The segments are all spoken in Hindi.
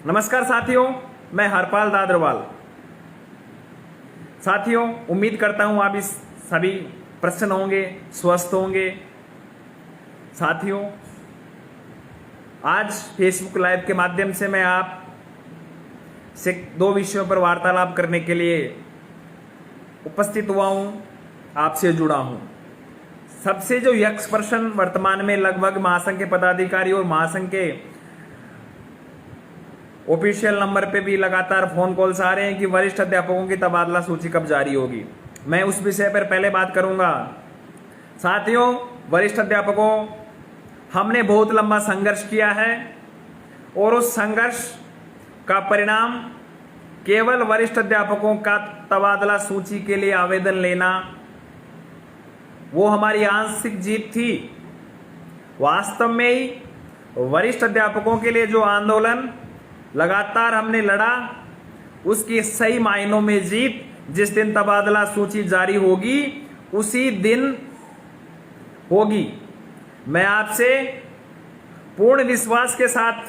नमस्कार साथियों, मैं हरपाल दादरवाल। साथियों, उम्मीद करता हूं आप इस सभी प्रसन्न होंगे, स्वस्थ होंगे। साथियों, आज फेसबुक लाइव के माध्यम से मैं आप से दो विषयों पर वार्तालाप करने के लिए उपस्थित हुआ हूं, आपसे जुड़ा हूं। सबसे जो यक्ष प्रश्न वर्तमान में लगभग महासंघ के पदाधिकारी और महासंघ के ऑफिशियल नंबर पे भी लगातार फोन कॉल्स आ रहे हैं कि वरिष्ठ अध्यापकों की तबादला सूची कब जारी होगी। मैं उस विषय पर पहले बात करूंगा। साथियों, वरिष्ठ अध्यापकों, हमने बहुत लंबा संघर्ष किया है और उस संघर्ष का परिणाम केवल वरिष्ठ अध्यापकों का तबादला सूची के लिए आवेदन लेना, वो हमारी आंशिक जीत थी। वास्तव में ही वरिष्ठ अध्यापकों के लिए जो आंदोलन लगातार हमने लड़ा, उसकी सही मायनों में जीत जिस दिन तबादला सूची जारी होगी उसी दिन होगी। मैं आपसे पूर्ण विश्वास के साथ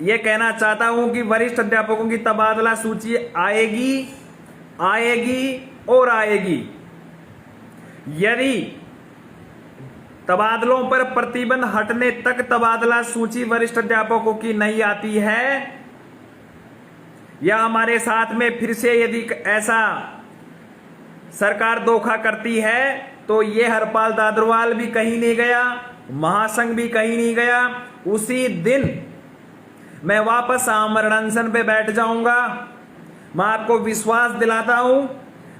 यह कहना चाहता हूं कि वरिष्ठ अध्यापकों की तबादला सूची आएगी, आएगी और आएगी। यदि तबादलों पर प्रतिबंध हटने तक तबादला सूची वरिष्ठ अध्यापकों की नहीं आती है, या हमारे साथ में फिर से यदि ऐसा सरकार धोखा करती है, तो ये हरपाल दादरवाल भी कहीं नहीं गया, महासंघ भी कहीं नहीं गया। उसी दिन मैं वापस आमरण अनशन पे बैठ जाऊंगा। मैं आपको विश्वास दिलाता हूं,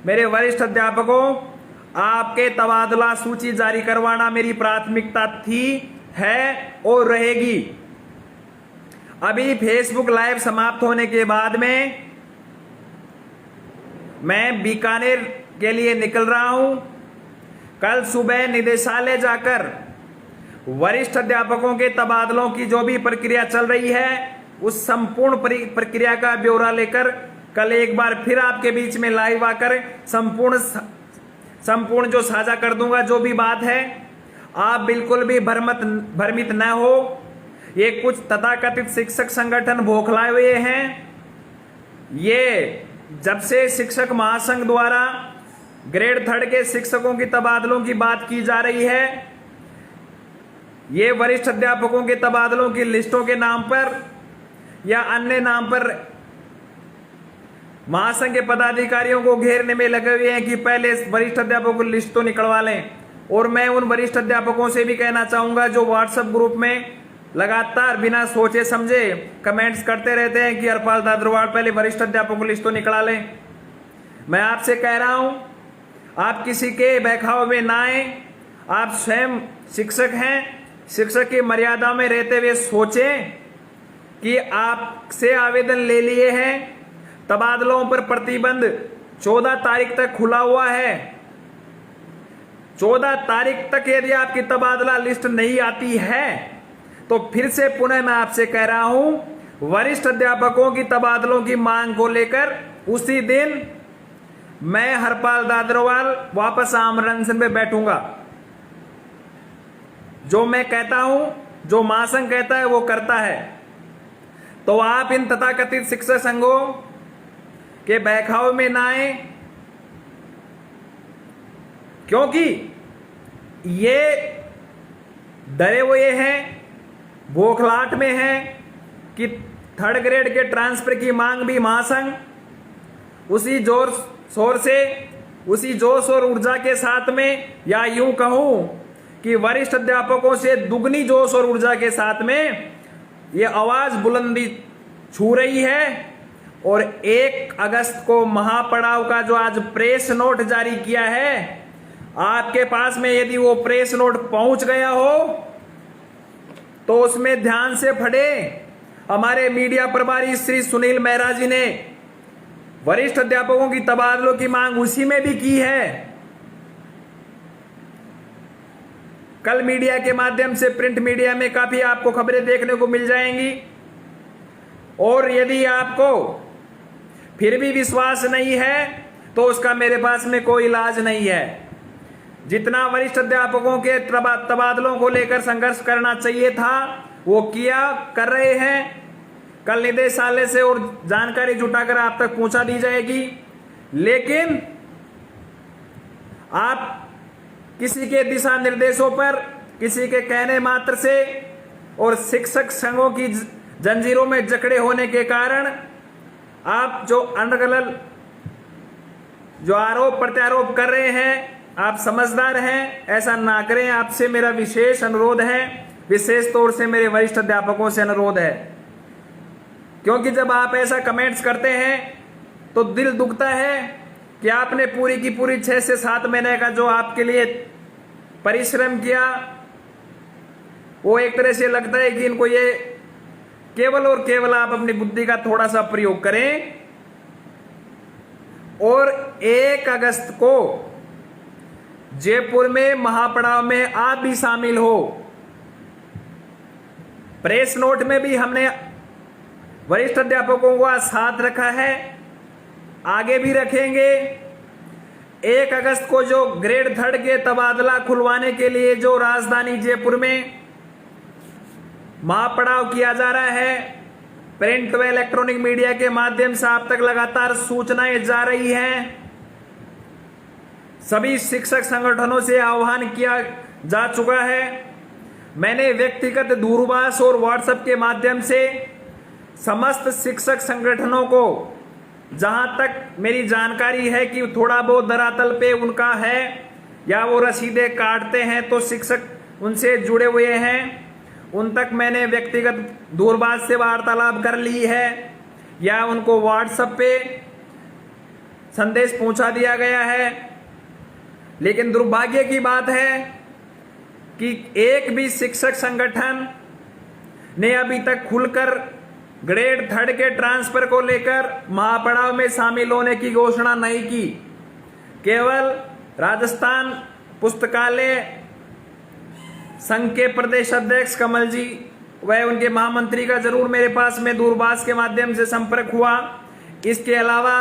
मेरे वरिष्ठ अध्यापकों, आपके तबादला सूची जारी करवाना मेरी प्राथमिकता थी, है और रहेगी। अभी फेसबुक लाइव समाप्त होने के बाद में मैं बीकानेर के लिए निकल रहा हूं। कल सुबह निदेशालय जाकर वरिष्ठ अध्यापकों के तबादलों की जो भी प्रक्रिया चल रही है, उस संपूर्ण प्रक्रिया का ब्यौरा लेकर कल एक बार फिर आपके बीच में लाइव आकर संपूर्ण जो साझा कर दूंगा। जो भी बात है, आप बिल्कुल भी भ्रमित न हो। ये कुछ तथाकथित शिक्षक संगठन बौखलाए हुए हैं। ये जब से शिक्षक महासंघ द्वारा ग्रेड 3 के शिक्षकों की तबादलों की बात की जा रही है, ये वरिष्ठ अध्यापकों के तबादलों की लिस्टों के नाम पर या अन्य नाम पर महासंघ के पदाधिकारियों को घेरने में लगे हुए हैं कि पहले वरिष्ठ अध्यापकों की लिस्ट तो निकलवा लें। और मैं उन वरिष्ठ अध्यापकों से भी कहना चाहूंगा जो व्हाट्सएप ग्रुप में लगातार बिना सोचे समझे कमेंट्स करते रहते हैं कि हरपाल दादरवाल पहले वरिष्ठ अध्यापकों की लिस्ट तो निकला लें। मैं आपसे कह रहा हूं, आप किसी के बहकावे में ना आए। आप स्वयं शिक्षक हैं, शिक्षक की मर्यादा में रहते हुए सोचें कि आपसे आवेदन ले लिए हैं। तबादलों पर प्रतिबंध 14 तारीख तक खुला हुआ है। 14 तारीख तक यदि आपकी तबादला लिस्ट नहीं आती है, तो फिर से पुनः मैं आपसे कह रहा हूं, वरिष्ठ अध्यापकों की तबादलों की मांग को लेकर उसी दिन मैं हरपाल दादरवाल वापस आमरण अनशन पे बैठूंगा। जो मैं कहता हूं, जो महासंघ कहता है, वो करता है। तो आप इन तथाकथित शिक्षक संघों के बहकावे में ना आए, क्योंकि ये डरे हुए हैं, बौखलाहट में हैं कि 3rd ग्रेड के ट्रांसफर की मांग भी महासंघ उसी जोर शोर से, उसी जोश और ऊर्जा के साथ में, या यूं कहूं कि वरिष्ठ अध्यापकों से दुगनी जोश और ऊर्जा के साथ में ये आवाज बुलंदी छू रही है। और 1 अगस्त को महापड़ाव का जो आज प्रेस नोट जारी किया है, आपके पास में यदि वो प्रेस नोट पहुंच गया हो तो उसमें ध्यान से पढ़े। हमारे मीडिया प्रभारी श्री सुनील मेहरा जी ने वरिष्ठ अध्यापकों की तबादलों की मांग उसी में भी की है। कल मीडिया के माध्यम से प्रिंट मीडिया में काफी आपको खबरें देखने को मिल जाएंगी। और यदि आपको फिर भी विश्वास नहीं है, तो उसका मेरे पास में कोई इलाज नहीं है। जितना वरिष्ठ अध्यापकों के तबादलों को लेकर संघर्ष करना चाहिए था, वो किया कर रहे हैं। कल निदेशालय से और जानकारी जुटाकर आप तक पहुंचा दी जाएगी। लेकिन आप किसी के दिशा निर्देशों पर, किसी के कहने मात्र से और शिक्षक संघों की जंजीरों में जकड़े होने के कारण आप जो अनर्गल जो आरोप प्रत्यारोप कर रहे हैं, आप समझदार हैं, ऐसा ना करें। आपसे मेरा विशेष अनुरोध है, विशेष तौर से मेरे वरिष्ठ अध्यापकों से अनुरोध है, क्योंकि जब आप ऐसा कमेंट्स करते हैं तो दिल दुखता है कि आपने पूरी की पूरी 6 से 7 महीने का जो आपके लिए परिश्रम किया, वो एक तरह से लगता है कि इनको ये केवल और केवल आप अपनी बुद्धि का थोड़ा सा प्रयोग करें और 1 अगस्त को जयपुर में महापड़ाव में आप भी शामिल हो। प्रेस नोट में भी हमने वरिष्ठ अध्यापकों का साथ रखा है, आगे भी रखेंगे। 1 अगस्त को जो ग्रेड 3 के तबादला खुलवाने के लिए जो राजधानी जयपुर में महापड़ाव किया जा रहा है, प्रिंट व इलेक्ट्रॉनिक मीडिया के माध्यम से आप तक लगातार सूचनाएं जा रही हैं। सभी शिक्षक संगठनों से आह्वान किया जा चुका है। मैंने व्यक्तिगत दूरभाष और व्हाट्सएप के माध्यम से समस्त शिक्षक संगठनों को, जहां तक मेरी जानकारी है कि थोड़ा बहुत धरातल पे उनका है या वो रसीदें काटते हैं तो शिक्षक उनसे जुड़े हुए हैं, उन तक मैंने व्यक्तिगत दूरभाष से वार्तालाप कर ली है या उनको व्हाट्सएप पे संदेश पहुंचा दिया गया है। लेकिन दुर्भाग्य की बात है कि एक भी शिक्षक संगठन ने अभी तक खुलकर ग्रेड 3 के ट्रांसफर को लेकर महापड़ाव में शामिल होने की घोषणा नहीं की। केवल राजस्थान पुस्तकालय संघ के प्रदेश अध्यक्ष कमल जी व उनके महामंत्री का जरूर मेरे पास में दूरभाष के माध्यम से संपर्क हुआ। इसके अलावा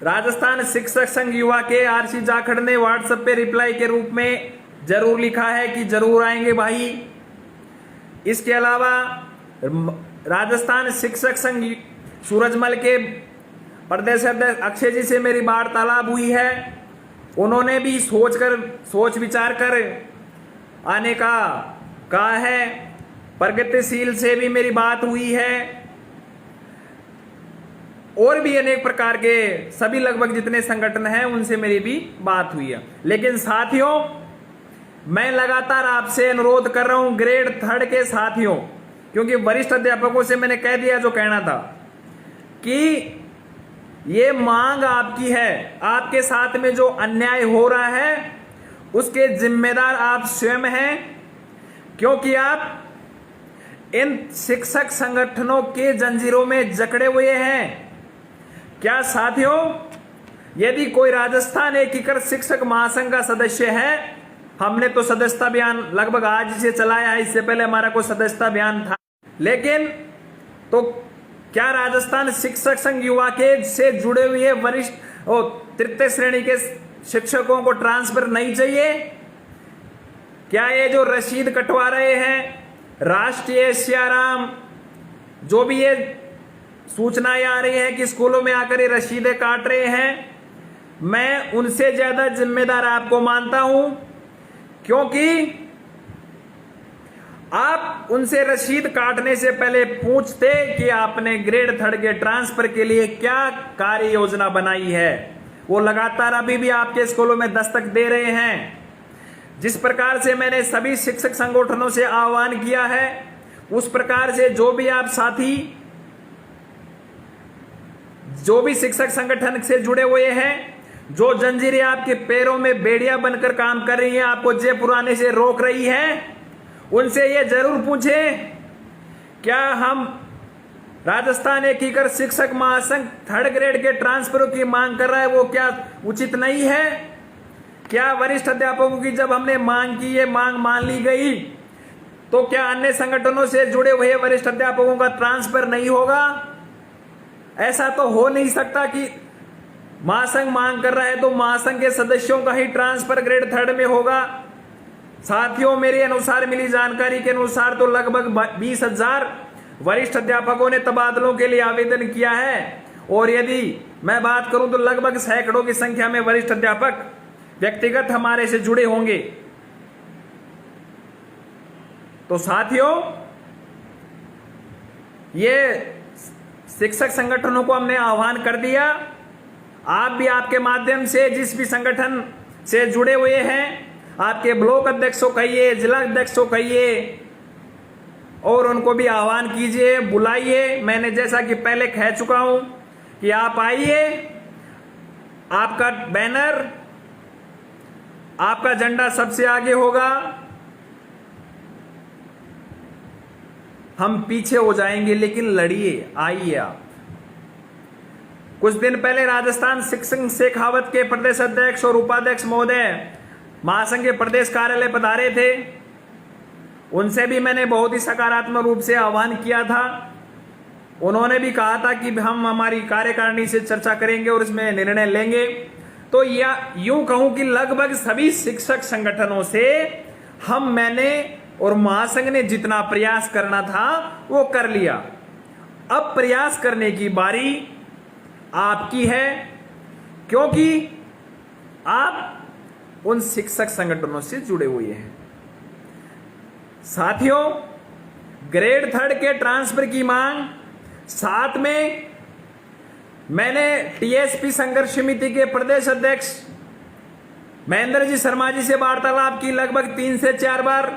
राजस्थान शिक्षक संघ युवा के आरसी जाखड़ ने व्हाट्सएप पे रिप्लाई के रूप में जरूर लिखा है कि जरूर आएंगे भाई। इसके अलावा राजस्थान शिक्षक संघ सूरजमल के प्रदेश अध्यक्ष अक्षय जी से मेरी वार्तालाप हुई है। उन्होंने भी सोच विचार कर आने का कहा है। प्रगतिशील से भी मेरी बात हुई है और भी अनेक प्रकार के सभी लगभग जितने संगठन हैं उनसे मेरी भी बात हुई है। लेकिन साथियों, मैं लगातार आपसे अनुरोध कर रहा हूं ग्रेड 3 के साथियों, क्योंकि वरिष्ठ अध्यापकों से मैंने कह दिया जो कहना था कि ये मांग आपकी है। आपके साथ में जो अन्याय हो रहा है उसके जिम्मेदार आप स्वयं हैं, क्योंकि आप इन शिक्षक संगठनों के जंजीरों में जकड़े हुए हैं। क्या साथियों, यदि कोई राजस्थान एकीकृत शिक्षक महासंघ का सदस्य है, हमने तो सदस्यता अभियान लगभग आज से चलाया है, इससे पहले हमारा कोई सदस्यता अभियान था, लेकिन तो क्या राजस्थान शिक्षक संघ युवा के से जुड़े हुए वरिष्ठ और तृतीय श्रेणी के शिक्षकों को ट्रांसफर नहीं चाहिए? क्या ये जो रसीद कटवा रहे हैं राष्ट्रीय सियाराम, जो भी ये सूचनाएं आ रही हैं कि स्कूलों में आकर ये रसीदें काट रहे हैं, मैं उनसे ज्यादा जिम्मेदार आपको मानता हूं, क्योंकि आप उनसे रसीद काटने से पहले पूछते कि आपने ग्रेड 3 के ट्रांसफर के लिए क्या कार्य योजना बनाई है। वो लगातार अभी भी आपके स्कूलों में दस्तक दे रहे हैं। जिस प्रकार से मैंने सभी शिक्षक संगठनों से आह्वान किया है, उस प्रकार से जो भी आप साथी, जो भी शिक्षक संगठन से जुड़े हुए हैं, जो जंजीरें आपके पैरों में बेड़ियां बनकर काम कर रही हैं, आपको जयपुर आने से रोक रही हैं, उनसे यह जरूर पूछें, क्या हम राजस्थान एकीकृत शिक्षक महासंघ 3rd ग्रेड के ट्रांसफरों की मांग कर रहा है, वो क्या उचित नहीं है? क्या वरिष्ठ अध्यापकों की जब हमने मांग की, ये मांग मान ली गई, तो क्या अन्य संगठनों से जुड़े हुए वरिष्ठ अध्यापकों का ट्रांसफर नहीं होगा? ऐसा तो हो नहीं सकता कि महासंघ मांग कर रहा है तो महासंघ के सदस्यों का ही ट्रांसफर ग्रेड 3rd में होगा। साथियों, मेरे अनुसार मिली जानकारी के अनुसार तो लगभग 20,000 वरिष्ठ अध्यापकों ने तबादलों के लिए आवेदन किया है। और यदि मैं बात करूं तो लगभग सैकड़ों की संख्या में वरिष्ठ अध्यापक व्यक्तिगत हमारे से जुड़े होंगे। तो साथियों, ये शिक्षक संगठनों को हमने आह्वान कर दिया। आप भी आपके माध्यम से जिस भी संगठन से जुड़े हुए हैं, आपके ब्लॉक अध्यक्षों कहिए, जिला अध्यक्षों कहिए, और उनको भी आह्वान कीजिए, बुलाइए। मैंने जैसा कि पहले कह चुका हूं कि आप आइए, आपका बैनर, आपका झंडा सबसे आगे होगा, हम पीछे हो जाएंगे, लेकिन लड़िए, आइए आप। कुछ दिन पहले राजस्थान शिक्षक शेखावत के प्रदेश अध्यक्ष और उपाध्यक्ष महोदय महासंघ के प्रदेश कार्यालय पधारे थे। उनसे भी मैंने बहुत ही सकारात्मक रूप से आह्वान किया था। उन्होंने भी कहा था कि हम हमारी कार्यकारिणी से चर्चा करेंगे और इसमें निर्णय लेंगे। तो या यूं कहूं कि लगभग सभी शिक्षक संगठनों से मैंने और महासंघ ने जितना प्रयास करना था वो कर लिया। अब प्रयास करने की बारी आपकी है, क्योंकि आप उन शिक्षक संगठनों से जुड़े हुए हैं। साथियों, ग्रेड 3 के ट्रांसफर की मांग, साथ में मैंने टीएसपी संघर्ष समिति के प्रदेश अध्यक्ष महेंद्र जी शर्मा जी से वार्तालाप की लगभग 3 से 4 बार।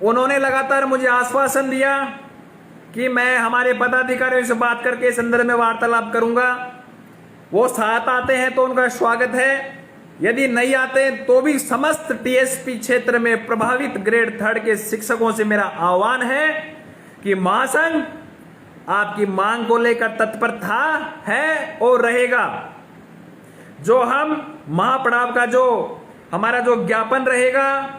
उन्होंने लगातार मुझे आश्वासन दिया कि मैं हमारे पदाधिकारियों से बात करके इस संदर्भ में वार्तालाप करूंगा। वो साथ आते हैं तो उनका स्वागत है, यदि नहीं आते तो भी समस्त टीएसपी क्षेत्र में प्रभावित ग्रेड 3 के शिक्षकों से मेरा आह्वान है कि महासंघ आपकी मांग को लेकर तत्पर था, है और रहेगा। जो हम महापड़ाव का जो हमारा जो ज्ञापन रहेगा,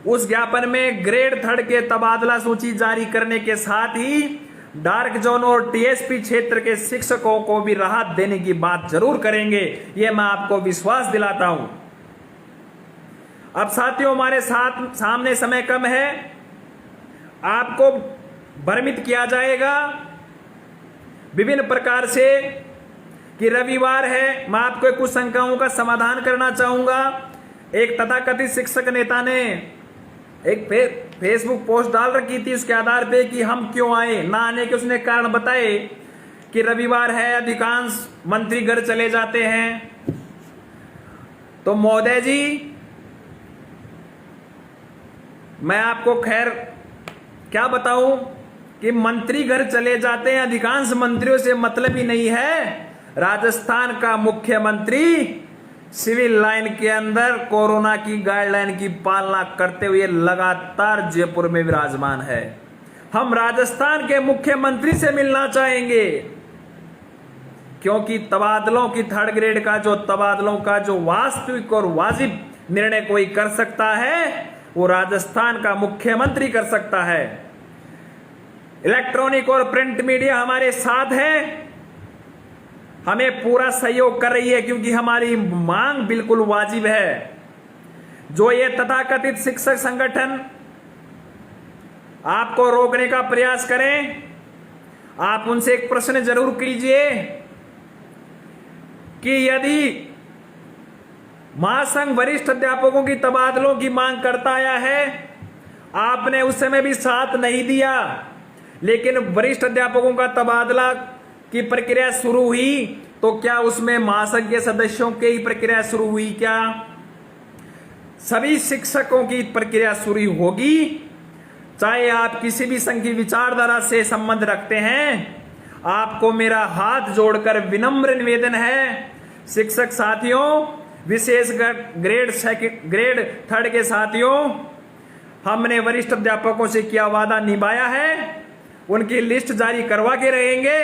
उस ज्ञापन में ग्रेड 3 के तबादला सूची जारी करने के साथ ही डार्क जोन और टीएसपी क्षेत्र के शिक्षकों को भी राहत देने की बात जरूर करेंगे, यह मैं आपको विश्वास दिलाता हूं। अब साथियों, हमारे साथ सामने समय कम है, आपको भ्रमित किया जाएगा विभिन्न प्रकार से कि रविवार है। मैं आपको कुछ शंकाओं का समाधान करना चाहूंगा। एक तथाकथित शिक्षक नेता ने एक फेसबुक पोस्ट डाल रखी थी, उसके आधार पे कि हम क्यों आए, ना आने के उसने कारण बताए कि रविवार है, अधिकांश मंत्री घर चले जाते हैं। तो महोदय जी, मैं आपको खैर क्या बताऊं कि मंत्री घर चले जाते हैं, अधिकांश मंत्रियों से मतलब ही नहीं है। राजस्थान का मुख्यमंत्री सिविल लाइन के अंदर कोरोना की गाइडलाइन की पालना करते हुए लगातार जयपुर में विराजमान है। हम राजस्थान के मुख्यमंत्री से मिलना चाहेंगे, क्योंकि तबादलों की 3rd ग्रेड का तबादलों का जो वास्तविक और वाजिब निर्णय कोई कर सकता है, वो राजस्थान का मुख्यमंत्री कर सकता है। इलेक्ट्रॉनिक और प्रिंट मीडिया हमारे साथ है, हमें पूरा सहयोग कर रही है, क्योंकि हमारी मांग बिल्कुल वाजिब है। जो ये तथाकथित शिक्षक संगठन आपको रोकने का प्रयास करें, आप उनसे एक प्रश्न जरूर कीजिए कि यदि महासंघ वरिष्ठ अध्यापकों की तबादलों की मांग करता आया है, आपने उस समय भी साथ नहीं दिया, लेकिन वरिष्ठ अध्यापकों का तबादला की प्रक्रिया शुरू हुई, तो क्या उसमें महासंघ के सदस्यों की प्रक्रिया शुरू हुई? क्या सभी शिक्षकों की प्रक्रिया शुरू होगी? चाहे आप किसी भी संघ की विचारधारा से संबंध रखते हैं, आपको मेरा हाथ जोड़कर विनम्र निवेदन है, शिक्षक साथियों, विशेषकर ग्रेड 3 के साथियों, हमने वरिष्ठ अध्यापकों से किया वादा निभाया है, उनकी लिस्ट जारी करवा के रहेंगे।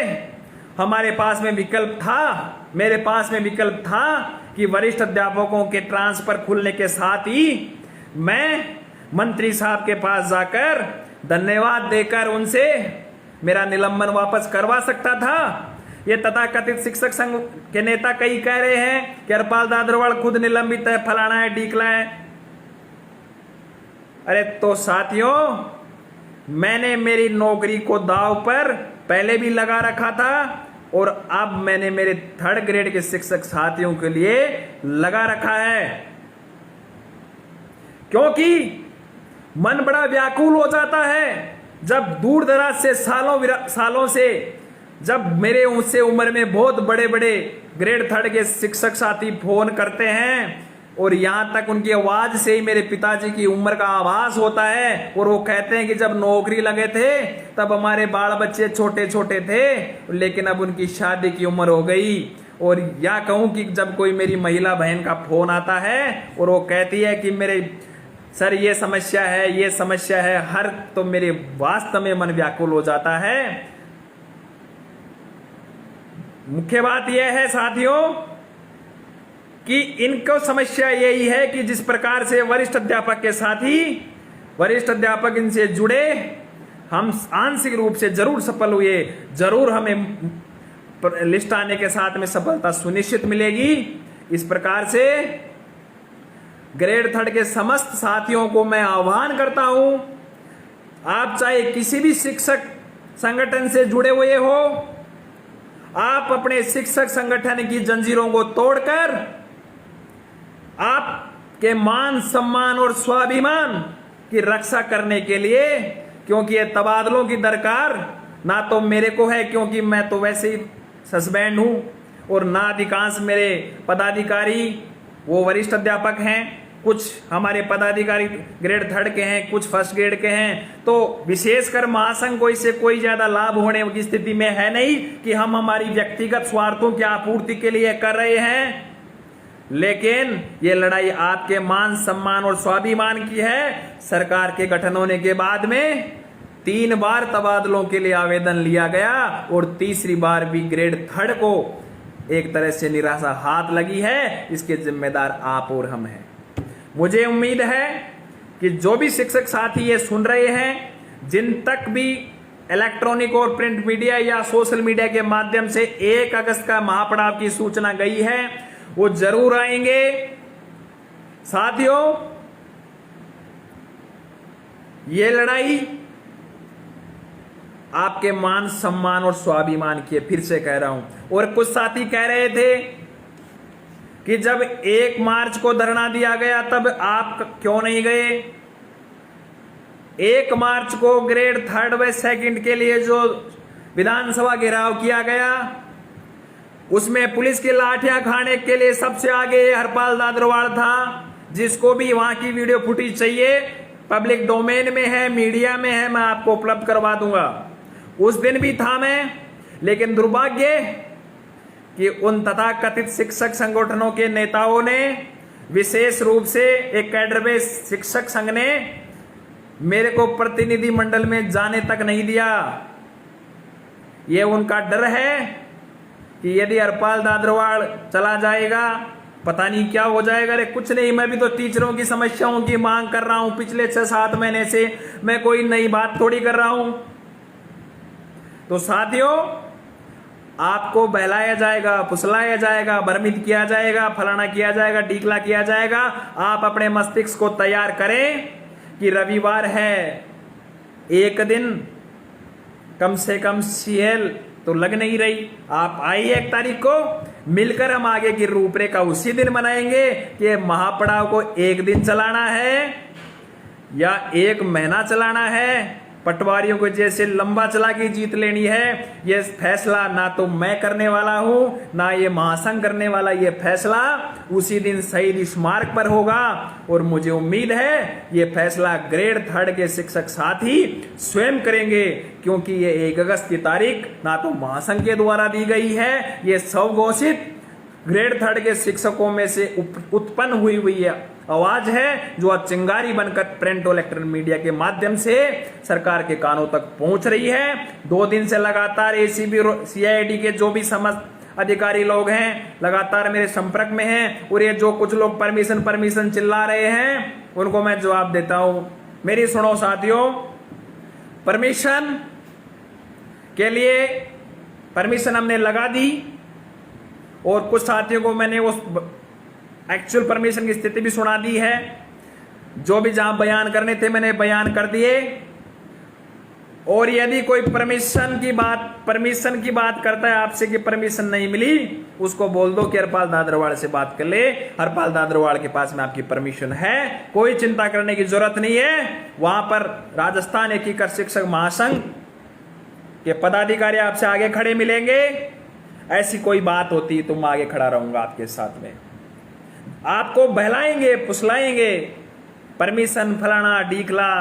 हमारे पास में विकल्प था, मेरे पास में विकल्प था कि वरिष्ठ अध्यापकों के ट्रांसफर खुलने के साथ ही मैं मंत्री साहब के पास जाकर धन्यवाद देकर उनसे मेरा निलंबन वापस करवा सकता था। ये तथाकथित शिक्षक संघ के नेता कई कह रहे हैं कि हरपाल दादरवाल खुद निलंबित है, फलाना है, ढीकला है। अरे तो साथियों, मैंने मेरी नौकरी को दांव पर पहले भी लगा रखा था और अब मैंने मेरे 3rd ग्रेड के शिक्षक साथियों के लिए लगा रखा है, क्योंकि मन बड़ा व्याकुल हो जाता है जब दूर दराज से सालों से जब मेरे उससे उम्र में बहुत बड़े बड़े ग्रेड 3rd के शिक्षक साथी फोन करते हैं और यहां तक उनकी आवाज से ही मेरे पिताजी की उम्र का आभास होता है और वो कहते हैं कि जब नौकरी लगे थे तब हमारे बाल बच्चे छोटे छोटे थे, लेकिन अब उनकी शादी की उम्र हो गई। और या कहूं कि जब कोई मेरी महिला बहन का फोन आता है और वो कहती है कि मेरे सर ये समस्या है हर, तो मेरे वास्तव में मन व्याकुल हो जाता है। मुख्य बात यह है साथियों कि इनको समस्या यही है कि जिस प्रकार से वरिष्ठ अध्यापक के साथी, वरिष्ठ अध्यापक इनसे जुड़े, हम आंशिक रूप से जरूर सफल हुए, जरूर हमें लिस्ट आने के साथ में सफलता सुनिश्चित मिलेगी। इस प्रकार से ग्रेड 3rd के समस्त साथियों को मैं आह्वान करता हूं, आप चाहे किसी भी शिक्षक संगठन से जुड़े हुए हो, आप अपने शिक्षक संगठन की जंजीरों को तोड़कर आपके मान सम्मान और स्वाभिमान की रक्षा करने के लिए, क्योंकि ये तबादलों की दरकार ना तो मेरे को है, क्योंकि मैं तो वैसे ही सस्पेंड हूं, और ना अधिकांश मेरे पदाधिकारी वो वरिष्ठ अध्यापक हैं, कुछ हमारे पदाधिकारी ग्रेड 3rd के हैं, कुछ 1st ग्रेड के हैं। तो विशेषकर महासंघ को इससे कोई ज्यादा लाभ होने की स्थिति में है नहीं कि हम हमारी व्यक्तिगत स्वार्थों की आपूर्ति के लिए कर रहे हैं, लेकिन ये लड़ाई आपके मान सम्मान और स्वाभिमान की है। सरकार के गठन होने के बाद में 3 बार तबादलों के लिए आवेदन लिया गया और तीसरी बार भी ग्रेड 3rd को एक तरह से निराशा हाथ लगी है। इसके जिम्मेदार आप और हम हैं। मुझे उम्मीद है कि जो भी शिक्षक साथी ये सुन रहे हैं, जिन तक भी इलेक्ट्रॉनिक और प्रिंट मीडिया या सोशल मीडिया के माध्यम से 1 अगस्त का महापड़ाव की सूचना गई है, वो जरूर आएंगे। साथियों, ये लड़ाई आपके मान सम्मान और स्वाभिमान की है, फिर से कह रहा हूं। और कुछ साथी कह रहे थे कि जब 1 मार्च को धरना दिया गया तब आप क्यों नहीं गए। 1 मार्च को ग्रेड 3rd व 2nd के लिए जो विधानसभा घेराव किया गया, उसमें पुलिस की लाठियां खाने के लिए सबसे आगे हरपाल दादरवाड़ था, जिसको भी वहां की वीडियो फुटेज चाहिए, पब्लिक डोमेन में है, मीडिया में है, मैं आपको उपलब्ध करवा दूंगा। उस दिन भी था मैं, लेकिन दुर्भाग्य कि उन तथाकथित शिक्षक संगठनों के नेताओं ने, विशेष रूप से एक कैडर में शिक्षक संघ ने मेरे को प्रतिनिधि मंडल में जाने तक नहीं दिया। ये उनका डर है कि यदि हरपाल दादरवाड़ चला जाएगा पता नहीं क्या हो जाएगा। अरे कुछ नहीं, मैं भी तो टीचरों की समस्याओं की मांग कर रहा हूं पिछले 6-7 महीने से, मैं कोई नई बात थोड़ी कर रहा हूं। तो साथियों, आपको बहलाया जाएगा, फुसलाया जाएगा, भ्रमित किया जाएगा, फलाना किया जाएगा, ढीकला किया जाएगा। आप अपने मस्तिष्क को तैयार करें कि रविवार है, एक दिन कम से कम सीएल तो लग नहीं रही। आप आइए 1 तारीख को, मिलकर हम आगे की रूपरेखा उसी दिन बनाएंगे कि महापड़ाव को 1 दिन चलाना है या 1 महीना चलाना है। पटवारियों को जैसे लंबा चला के जीत लेनी है, ये फैसला ना तो मैं करने वाला हूं, ना ये महासंघ करने वाला। ये फैसला उसी दिन शहीद स्मारक पर होगा और मुझे उम्मीद है ये फैसला ग्रेड 3rd के शिक्षक साथी स्वयं करेंगे, क्योंकि ये 1 अगस्त की तारीख ना तो महासंघ के द्वारा दी गई है, ये स्वघोषित ग्रेड 3rd के शिक्षकों में से उत्पन्न हुई है आवाज है, जो आज चिंगारी बनकर प्रिंट और इलेक्ट्रॉनिक मीडिया के माध्यम से सरकार के कानों तक पहुंच रही है। 2 दिन से लगातार एसीबी और सीआईडी के जो भी समस्त अधिकारी लोग हैं लगातार मेरे संपर्क में हैं, और ये जो कुछ लोग परमिशन चिल्ला रहे हैं उनको मैं जवाब देता हूं। मेरी सुनो साथियों, परमिशन के लिए परमिशन हमने लगा दी और कुछ साथियों को मैंने उस एक्चुअल परमिशन की स्थिति भी सुना दी है। जो भी जहां बयान करने थे मैंने बयान कर दिए। और यदि कोई परमिशन की बात करता है आपसे कि परमिशन नहीं मिली, उसको बोल दो कि हरपाल दादरवाड़ से बात कर ले। हरपाल दादरवाड़ के पास में आपकी परमिशन है, कोई चिंता करने की जरूरत नहीं है। वहां पर राजस्थान एकीकृत शिक्षक महासंघ के पदाधिकारी आपसे आगे खड़े मिलेंगे। ऐसी कोई बात होती तो मैं आगे खड़ा रहूंगा आपके साथ में, आपको बहलाएंगे फुसलाएंगे, परमिशन फलाना ढीकला।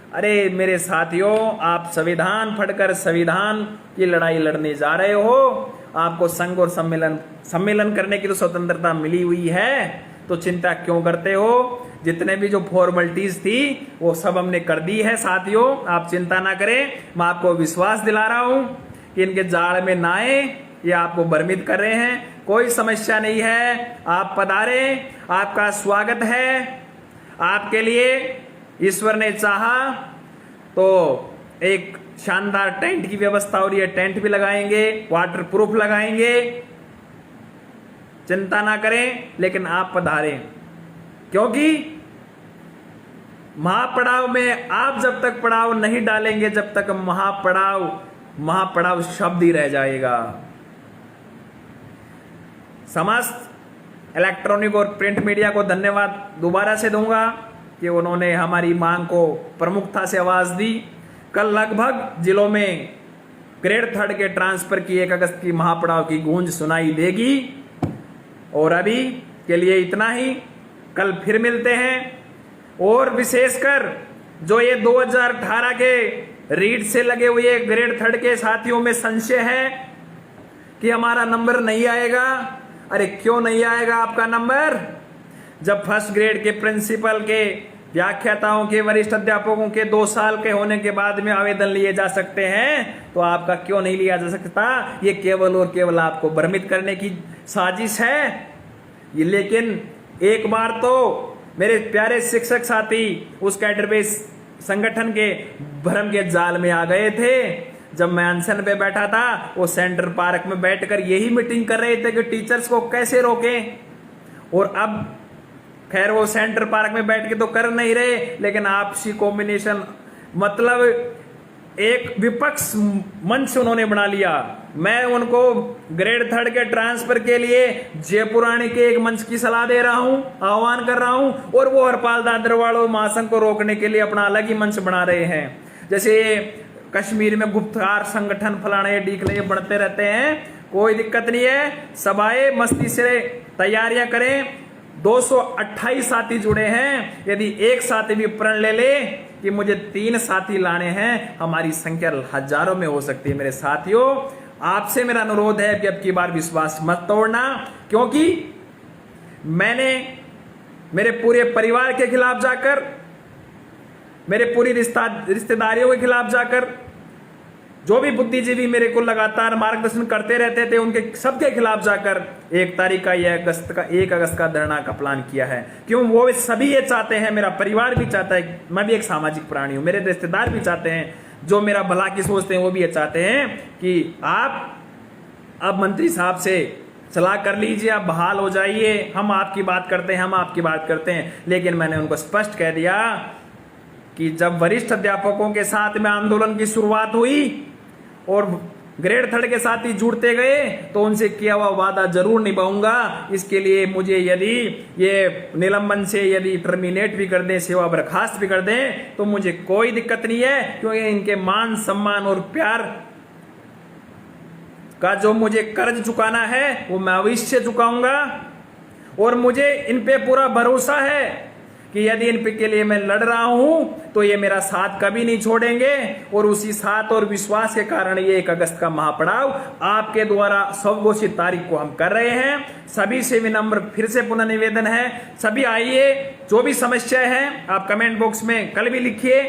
अरे मेरे साथियों, आप संविधान पढ़कर संविधान की लड़ाई लड़ने जा रहे हो। आपको संघ और सम्मेलन करने की तो स्वतंत्रता मिली हुई है, तो चिंता क्यों करते हो। जितने भी जो फॉर्मेलिटीज थी वो सब हमने कर दी है साथियों, आप चिंता ना करें। मैं आपको विश्वास दिला रहा हूं कि इनके जाल में ना आए, ये आपको भ्रमित कर रहे हैं। कोई समस्या नहीं है, आप पधारे, आपका स्वागत है। आपके लिए ईश्वर ने चाहा तो एक शानदार टेंट की व्यवस्था हो रही है, टेंट भी लगाएंगे, वाटर प्रूफ लगाएंगे, चिंता ना करें। लेकिन आप पधारें, क्योंकि महापड़ाव में आप जब तक पड़ाव नहीं डालेंगे, जब तक महापड़ाव शब्द ही रह जाएगा। समस्त इलेक्ट्रॉनिक और प्रिंट मीडिया को धन्यवाद दोबारा से दूंगा कि उन्होंने हमारी मांग को प्रमुखता से आवाज दी। कल लगभग जिलों में ग्रेड 3 के ट्रांसफर की 1 अगस्त की महापड़ाव की गूंज सुनाई देगी। और अभी के लिए इतना ही, कल फिर मिलते हैं। और विशेषकर जो ये 2018 के रीट से लगे हुए ग्रेड 3 के साथियों में संशय है कि हमारा नंबर नहीं आएगा। अरे क्यों नहीं आएगा आपका नंबर, जब फर्स्ट ग्रेड के प्रिंसिपल के, व्याख्याताओं के, वरिष्ठ अध्यापकों के 2 साल के होने के बाद में आवेदन लिए जा सकते हैं, तो आपका क्यों नहीं लिया जा सकता। ये केवल और केवल आपको भ्रमित करने की साजिश है ये। लेकिन एक बार तो मेरे प्यारे शिक्षक साथी उस कैडरबेस संगठन के भ्रम के जाल में आ गए थे। जब मैं अनशन पे बैठा था, वो सेंट्रल पार्क में बैठकर यही मीटिंग कर रहे थे कि टीचर्स को कैसे रोकें। और अब खैर वो सेंट्रल पार्क में बैठ के तो कर नहीं रहे, लेकिन आपसी कॉम्बिनेशन, मतलब एक विपक्ष मंच उन्होंने बना लिया। मैं उनको ग्रेड 3 के ट्रांसफर के लिए जयपुर आने के एक मंच की सलाह दे रहा हूं, आह्वान कर रहा हूं, और वो हरपाल दादरवाड़ और महासंघ को रोकने के लिए अपना अलग ही मंच बना रहे हैं। जैसे कश्मीर में गुप्तकार संगठन फलाने ढीकले बढ़ते रहते हैं, कोई दिक्कत नहीं है। सभाएं मस्ती से तैयारियां करें। 228 साथी जुड़े हैं, यदि एक साथी भी प्रण ले ले कि मुझे 3 साथी लाने हैं, हमारी संख्या हजारों में हो सकती है। मेरे साथियों, आपसे मेरा अनुरोध है कि अब की बार विश्वास मत तोड़ना, क्योंकि मैंने मेरे पूरे परिवार के खिलाफ जाकर, मेरे पूरी रिश्तेदारियों के खिलाफ जाकर, जो भी बुद्धिजीवी मेरे को लगातार मार्गदर्शन करते रहते थे, उनके सबके खिलाफ जाकर 1 तारीख का 1 अगस्त का धरना का प्लान किया है। क्यों, वो सभी ये चाहते हैं, मेरा परिवार भी चाहता है, मैं भी एक सामाजिक प्राणी हूं, मेरे रिश्तेदार भी चाहते हैं, जो मेरा भला की सोचते हैं वो भी ये चाहते हैं कि आप अब मंत्री साहब से सलाह कर लीजिए, आप बहाल हो जाइए, हम आपकी बात करते हैं, हम आपकी बात करते हैं। लेकिन मैंने उनको स्पष्ट कह दिया कि जब वरिष्ठ अध्यापकों के साथ में आंदोलन की शुरुआत हुई और ग्रेड 3 के साथ ही जुड़ते गए, तो उनसे किया हुआ वादा जरूर निभाऊंगा। इसके लिए मुझे यदि ये निलंबन से यदि टर्मिनेट भी कर दें, सेवा बर्खास्त भी कर दें, तो मुझे कोई दिक्कत नहीं है, क्योंकि इनके मान सम्मान और प्यार का जो मुझे कर्ज चुकाना है वो मैं अवश्य चुकाऊंगा। और मुझे इन पे पूरा भरोसा है कि यदि इन पे के लिए मैं लड़ रहा हूं तो ये मेरा साथ कभी नहीं छोड़ेंगे। और उसी साथ और विश्वास के कारण ये 1 अगस्त का महापड़ाव आपके द्वारा स्वघोषित तारीख को हम कर रहे हैं। सभी से विनम्र फिर से पुनः निवेदन है, सभी आइए, जो भी समस्या है आप कमेंट बॉक्स में कल भी लिखिए,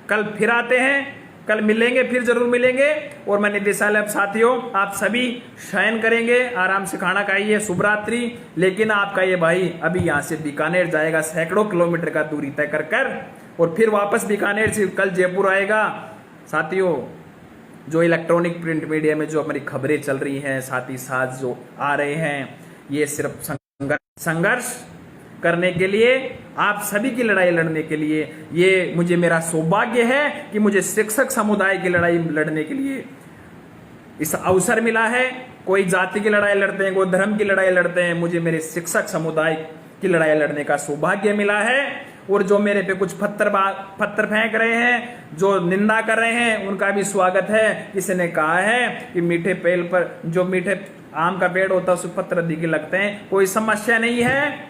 कल फिर आते हैं, कल मिलेंगे, फिर जरूर मिलेंगे। और मैं निदेशालय साथियों, आप सभी शयन करेंगे, आराम से खाना खाइए, शुभ रात्रि। लेकिन आपका ये भाई अभी यहाँ से बीकानेर जाएगा, सैकड़ों किलोमीटर का दूरी तय कर और फिर वापस बीकानेर से कल जयपुर आएगा। साथियों, जो इलेक्ट्रॉनिक प्रिंट मीडिया में जो हमारी खबरें चल रही हैं, साथ ही साथ जो आ रहे हैं, ये सिर्फ संघर्ष करने के लिए, आप सभी की लड़ाई लड़ने के लिए, ये मुझे मेरा सौभाग्य है कि मुझे शिक्षक समुदाय की लड़ाई लड़ने के लिए इस अवसर मिला है। कोई जाति की लड़ाई लड़ते हैं, कोई धर्म की लड़ाई लड़ते हैं, मुझे मेरे शिक्षक समुदाय की लड़ाई लड़ने का सौभाग्य मिला है। और जो मेरे पे कुछ पत्थर फेंक रहे हैं, जो निंदा कर रहे हैं, उनका भी स्वागत है। किसी ने कहा है कि मीठे पेड़ पर, जो मीठे आम का पेड़ होता है उस पर पत्थर दिखे लगते हैं, कोई समस्या नहीं है।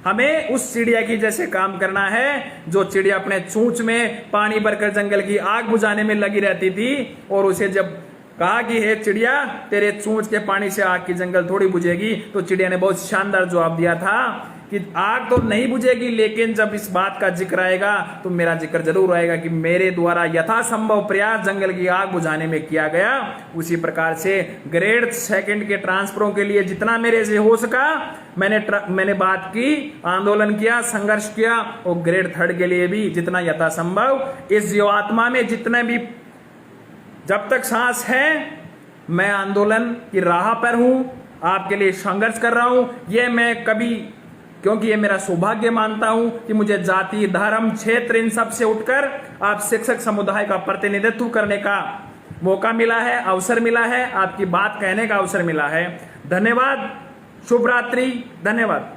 हमें उस चिड़िया की जैसे काम करना है जो चिड़िया अपने चोंच में पानी भरकर जंगल की आग बुझाने में लगी रहती थी, और उसे जब कहा कि हे चिड़िया, तेरे चोंच के पानी से आग की जंगल थोड़ी बुझेगी, तो चिड़िया ने बहुत शानदार जवाब दिया था कि आग तो नहीं बुझेगी, लेकिन जब इस बात का जिक्र आएगा तो मेरा जिक्र जरूर आएगा कि मेरे द्वारा यथासंभव प्रयास जंगल की आग बुझाने में किया गया। उसी प्रकार से ग्रेड सेकंड के ट्रांसफरों के लिए जितना मेरे से हो सका मैंने बात की, आंदोलन किया, संघर्ष किया, और ग्रेड थर्ड के लिए भी जितना यथासंभव इस जीवात्मा में जितने भी जब तक सांस है मैं आंदोलन की राह पर हूं, आपके लिए संघर्ष कर रहा हूं। ये मैं कभी, क्योंकि ये मेरा सौभाग्य मानता हूं कि मुझे जाति, धर्म, क्षेत्र इन सब से उठकर आप शिक्षक समुदाय का प्रतिनिधित्व करने का मौका मिला है, अवसर मिला है, आपकी बात कहने का अवसर मिला है। धन्यवाद, शुभ रात्रि, धन्यवाद।